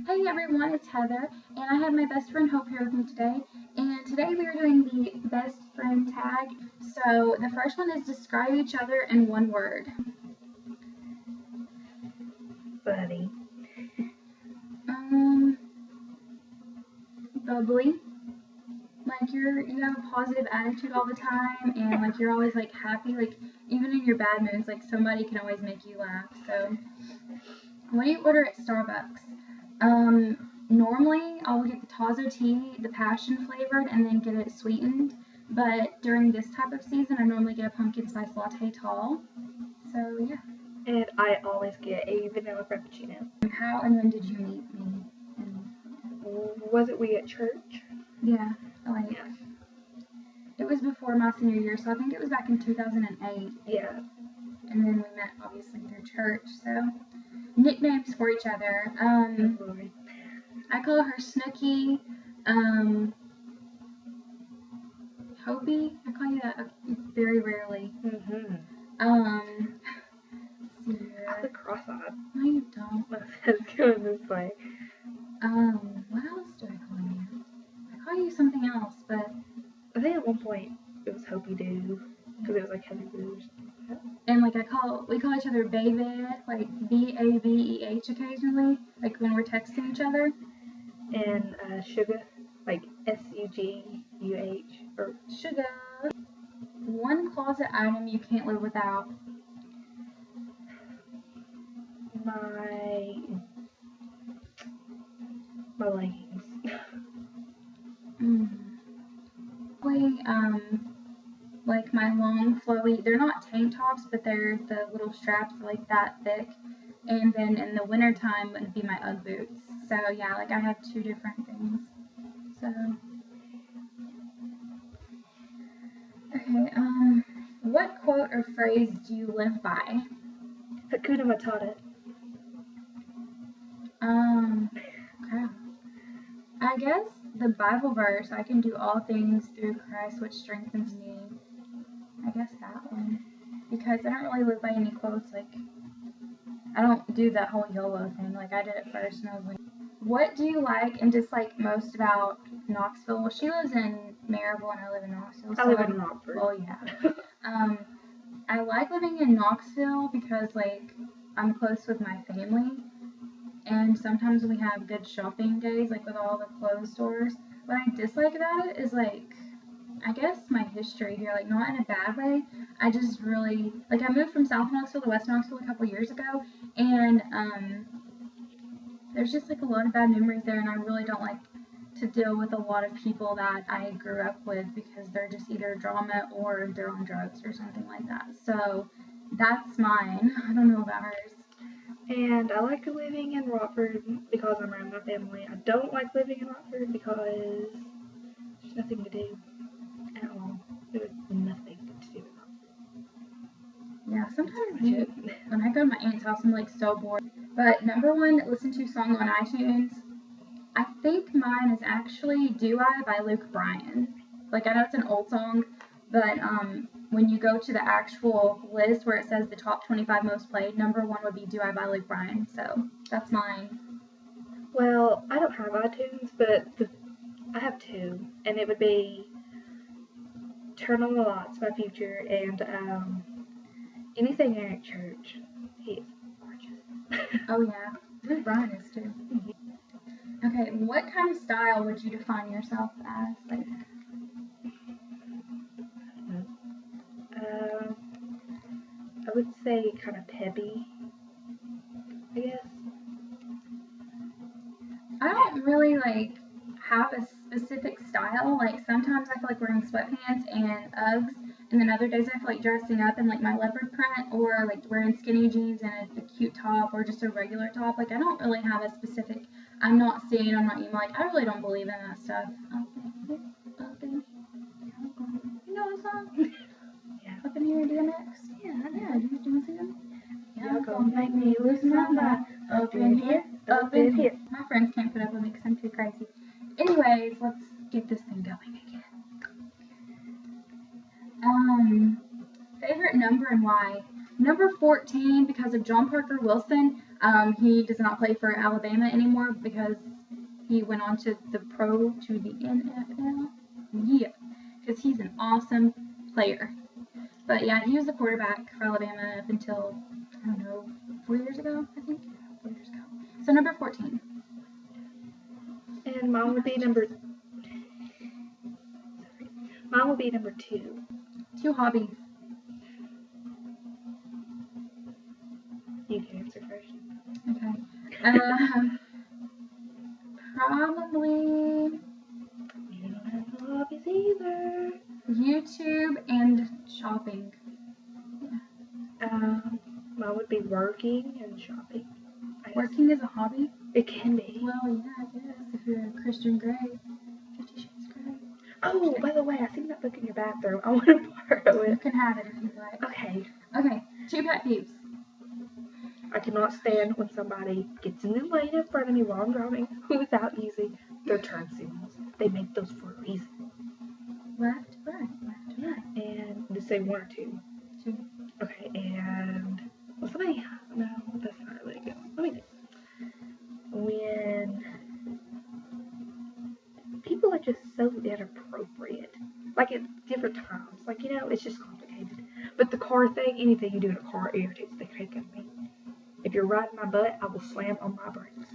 Hey everyone, it's Heather, and I have my best friend Hope here with me today. And today we are doing the best friend tag. So the first one is describe each other in one word. Buddy. Bubbly. Like you have a positive attitude all the time, and like you're always like happy. Like even in your bad moods, like somebody can always make you laugh. So what do you order at Starbucks? Normally I'll get the Tazo tea, the passion flavored, and then get it sweetened. But during this type of season, I normally get a pumpkin spice latte tall. So yeah. And I always get a vanilla frappuccino. How and when did you meet me? Was it we at church? Yeah, like it was before my senior year, so I think it was back in 2008. Yeah. And then we met obviously through church. So nicknames for each other. I call her Snooky. Hopey. I call you that very rarely. I look cross-eyed. No, you don't. It's going this way. What else do I call you? I call you something else, but I think at one point it was Hopey Doo, because it was like Heavy Boo. And like we call each other baby, like BABEH occasionally, like when we're texting each other. And Sugar, like SUGUH, or Sugar. One closet item you can't live without. My leggings. Like my long flowy, they're not tank tops, but they're the little straps like that thick. And then in the winter time would be my Ugg boots. So yeah, like I have two different things. So okay, what quote or phrase do you live by? Hakuna Matata. Okay. I guess the Bible verse, I can do all things through Christ which strengthens me. I guess that one. Because I don't really live by any quotes, like, I don't do that whole YOLO thing, like, I did it first, and I was like, what do you like and dislike most about Knoxville? Well, she lives in Maryville, and I live in Knoxville. I live in Rockford. Well, yeah. I like living in Knoxville because, like, I'm close with my family, and sometimes we have good shopping days, like, with all the clothes stores. What I dislike about it is, like, I guess my history here, like not in a bad way. I just really, like I moved from South Knoxville to West Knoxville a couple years ago, and there's just like a lot of bad memories there, and I really don't like to deal with a lot of people that I grew up with because they're just either drama or they're on drugs or something like that. So that's mine. I don't know about hers. And I like living in Rockford because I'm around my family. I don't like living in Rockford because there's nothing to do. At all. There's nothing to do with Rockford. Yeah, sometimes when I go to my aunt's house, I'm like so bored. But number one listen to song on iTunes, I think mine is actually Do I by Luke Bryan. Like I know it's an old song, but when you go to the actual list where it says the top 25 most played, number one would be Do I by Luke Bryan. So that's mine. Well, I don't have iTunes, but I have two, and it would be Turn on the Lights by Future and anything Eric Church. He is gorgeous. Oh yeah, Luke Bryan is too. Okay, what kind of style would you define yourself as? Like, I would say kind of peppy, I guess. I don't really like have a specific style. Like sometimes I feel like wearing sweatpants and Uggs, and then other days I feel like dressing up in like my leopard print or like wearing skinny jeans and a cute top or just a regular top. Like I don't really have a specific. I'm not seeing. I'm not even like I really don't believe in that stuff. You know what song? Yeah. Up in here, DMX. Yeah, I know. Yeah, you want to see them? Y'all gonna make me lose my mind. Up in here, up in here. My friends can't put up with me because I'm too crazy. Anyways, let's get this thing going again. Favorite number and why? Number 14 because of John Parker Wilson. He does not play for Alabama anymore because he went on to the NFL. Yeah, because he's an awesome player. But yeah, he was the quarterback for Alabama up until, I don't know, 4 years ago, I think. 4 years ago. So number 14. And mine would be number 2. 2 hobbies. You can answer first. Okay. Probably You don't have hobbies either. YouTube and shopping. Mine would be working and shopping. Working is a hobby? It can be. Well, yeah, I guess if you're a Christian Grey. 50 Shades Grey. Oh, by the way, I seen that book in your bathroom. I want to borrow You it. can have it if you'd like. Okay. Okay, 2 pet peeves. I cannot stand when somebody gets in the lane in front of me while I'm driving without using their turn signals. They make those for a reason. Left, right, left, right. And just say 1 or 2. 2. Okay, and well, somebody, no, that's not really good. Let me think. When people are just so inappropriate, like at different times, like, you know, it's just complicated. But the car thing, anything you do in a car irritates the heck out of me. If you're riding my butt, I will slam on my brakes.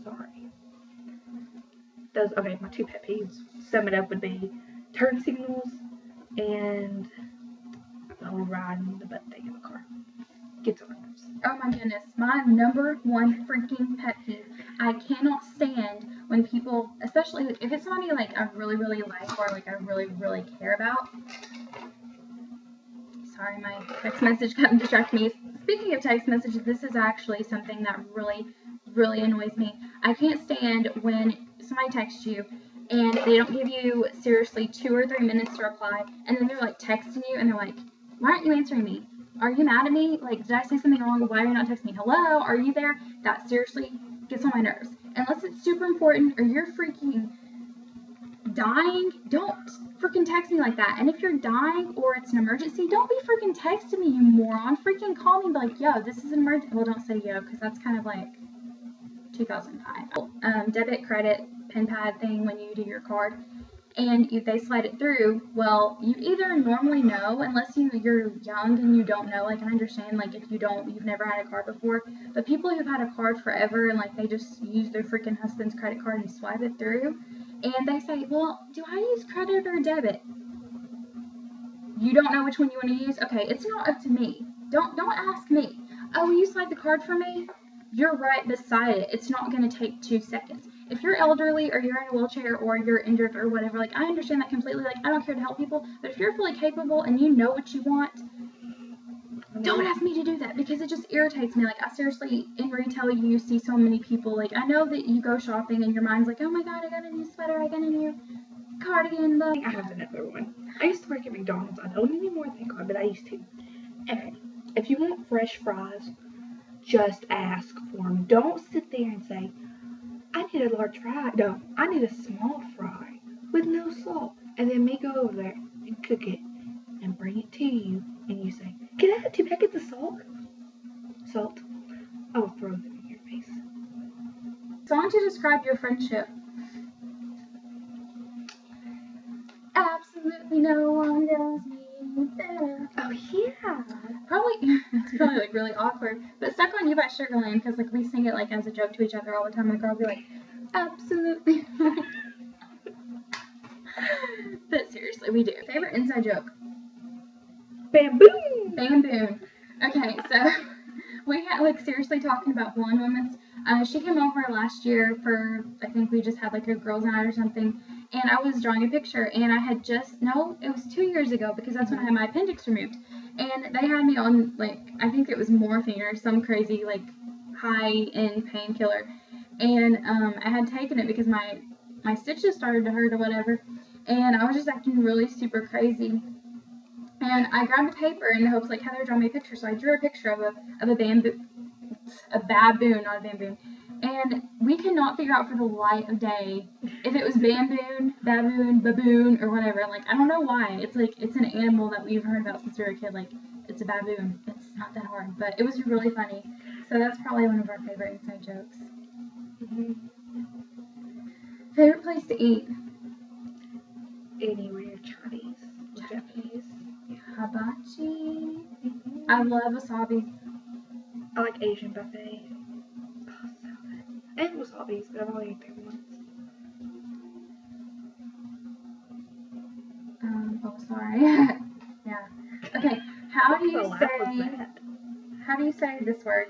Sorry. Those, okay, my 2 pet peeves, sum it up, would be turn signals and the whole riding the butt thing in the car. Gets on my nerves. Oh my goodness, my number 1 freaking pet peeve. I cannot stand when people, especially if it's somebody like I really, really like or like I really, really care about. Sorry, my text message kind of distracted me. Speaking of text messages, this is actually something that really, really annoys me. I can't stand when somebody texts you and they don't give you seriously 2 or 3 minutes to reply, and then they're like texting you and they're like, why aren't you answering me? Are you mad at me? Like, did I say something wrong? Why are you not texting me? Hello? Are you there? That seriously gets on my nerves. Unless it's super important or you're freaking dying, don't freaking text me like that. And if you're dying or it's an emergency, don't be freaking texting me, you moron. Freaking call me and be like, yo, this is an emergency. Well, don't say yo, because that's kind of like 2005. Debit, credit, pen pad thing when you do your card. And if they slide it through, well, you either normally know, unless you're young and you don't know, like I understand, like if you've never had a card before, but people who've had a card forever and like they just use their freaking husband's credit card and swipe it through, and they say, well, do I use credit or debit? You don't know which one you want to use? Okay, it's not up to me. Don't ask me. Oh, will you slide the card for me? You're right beside it. It's not going to take 2 seconds. If you're elderly or you're in a wheelchair or you're injured or whatever, like I understand that completely. Like I don't care to help people, but if you're fully capable and you know what you want, don't ask me to do that because it just irritates me. Like I seriously, in retail, you see so many people. Like I know that you go shopping and your mind's like, oh my god, I got a new sweater, I got a new cardigan. I have another one. I used to work at McDonald's. I don't anymore, thank God, but I used to. Okay, if you want fresh fries, just ask for them. Don't sit there and say, I need a large fry. No, I need a small fry with no salt. And then me go over there and cook it and bring it to you. And you say, can I have 2 packets of salt? I will throw them in your face. Song to describe your friendship. Absolutely no one knows me better. Oh yeah. It's probably like really awkward. But Stuck on You by Sugarland, because like we sing it like as a joke to each other all the time. And the girl will be like, absolutely. But seriously, we do. Favorite inside joke? Bamboo. Bamboon. Okay, so we had like seriously talking about blonde women's. She came over last year for, I think we just had like a girls' night or something, and I was drawing a picture, and I had it was 2 years ago because that's when I had my appendix removed, and they had me on like, I think it was morphine or some crazy like high-end painkiller, and I had taken it because my stitches started to hurt or whatever, and I was just acting really super crazy. And I grabbed a paper in hopes like Heather draw me a picture, so I drew a picture of a baboon, not a bamboon. And we could not figure out for the light of day if it was baboon, baboon, or whatever. Like I don't know why. It's like it's an animal that we've heard about since we were a kid. Like it's a baboon. It's not that hard, but it was really funny. So that's probably one of our favorite inside jokes. Mm-hmm. Favorite place to eat? Anywhere Chinese or Japanese. Hibachi. Mm-hmm. I love wasabi. I like Asian buffet. Oh, so good. And wasabi's, but I've only eaten there once. Oh, sorry. Yeah. Okay. How do you What the laugh was say? that? How do you say this word?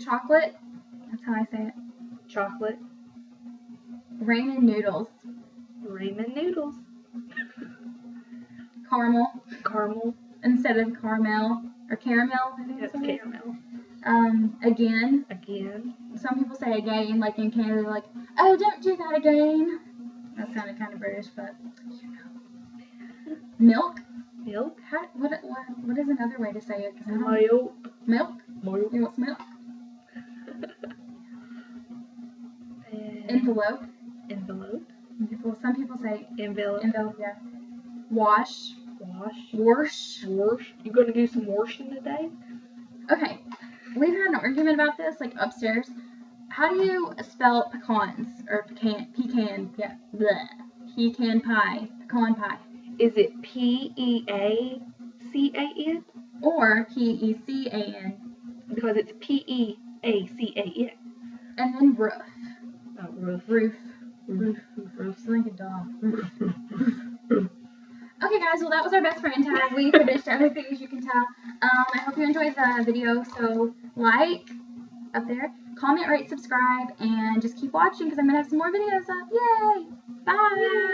Chocolate. That's how I say it. Chocolate. Ramen noodles. Ramen noodles. Caramel Caramel. instead of caramel or caramel. I think That's that's what it is. caramel. Again. Again. Some people say again, like in Canada, they're like, oh, don't do that again. That sounded kind of British, but you know. Milk. Milk. What is another way to say it? 'Cause I don't- Milk. Milk. Milk. You want some milk? And Envelope. envelope. Some people say Envelope. envelope. Yeah. Wash. Wash. Wash. Wash. You gonna do some washing today? Okay. We've had an argument about this, like upstairs. How do you spell pecans or pecan? Yeah. Bleh. Pecan pie. Pecan pie. Is it P-E-A-C-A-N? Or P-E-C-A-N. Because it's P-E-A-C-A-N. And then roof. Oh, roof. Roof. Roof. Roof's like a dog. Okay, guys, well, that was our best friend tag. We finished everything, as you can tell. I hope you enjoyed the video. So, like up there, comment, rate, subscribe, and just keep watching because I'm going to have some more videos up. Yay! Bye!